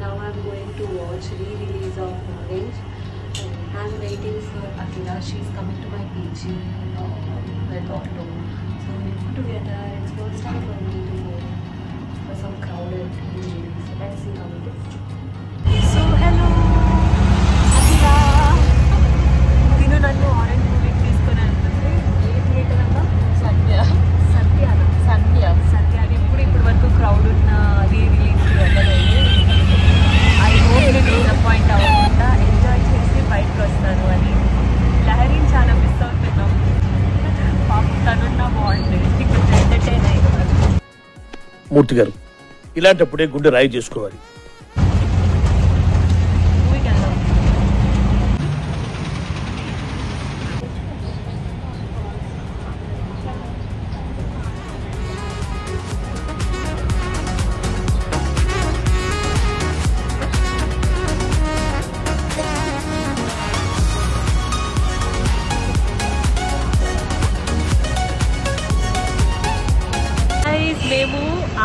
now I'm going to watch re-release of Orange. I'm waiting for Akira. She's coming to my PG with Auto. So we put together. It's first time for me to go for some crowded re-release. So let's see how it is. So hello, Akira. Dinu nannu Orange movie తీసుకొని అంటే ఏ theatre అన్నా సత్య ఇప్పుడు వరకు crowd ఉన్న రీ-రిలీజ్ వెళ్ళలేదు. I hope నేను disappoint అవ్వకుండా enjoy చేసి బయటకు వస్తాను అని. లహరిని చాలా మిస్ అవుతున్నాం. పాపం తనున్నా బాగుంటుంది, కొంచెం ఎంటర్టైన్ అయ్యారు. మూర్తి గారు, ఇలాంటప్పుడే గుండె రాయి చేసుకోవాలి. మేము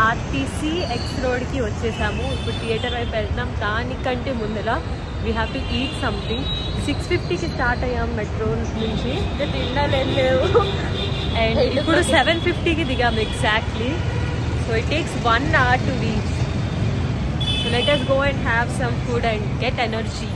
ఆర్టీసీ ఎక్స్ రోడ్కి వచ్చేసాము. ఇప్పుడు థియేటర్ వైపు వెళ్తున్నాం. దానికంటే ముందర we have to eat something. 6:50కి స్టార్ట్ అయ్యాం మెట్రో నుంచి. తినలేవు. అండ్ ఇప్పుడు 7:50కి దిగాము exactly. So it takes 1 hour to reach. So let us go and have some food and get energy.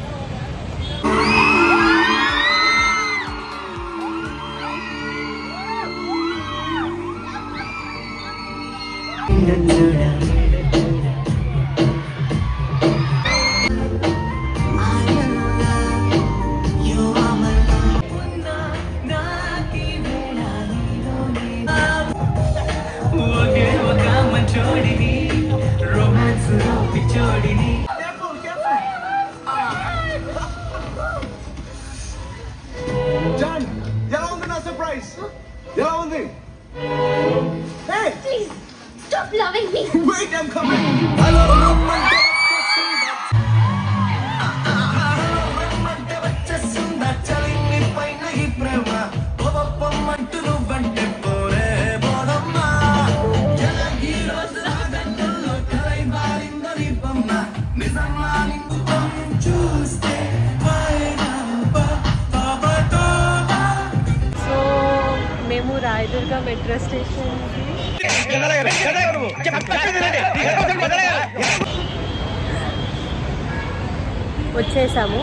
Hey! Please, stop loving me! Wait, I'm coming! Hello, Rayadurg metro స్టేషన్కి వచ్చేసాము.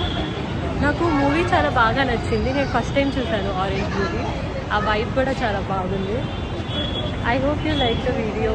నాకు movie చాలా బాగా నచ్చింది. నేను ఫస్ట్ టైం చూసాను orange movie. ఆ vibe కూడా చాలా బాగుంది. I hope you like the video.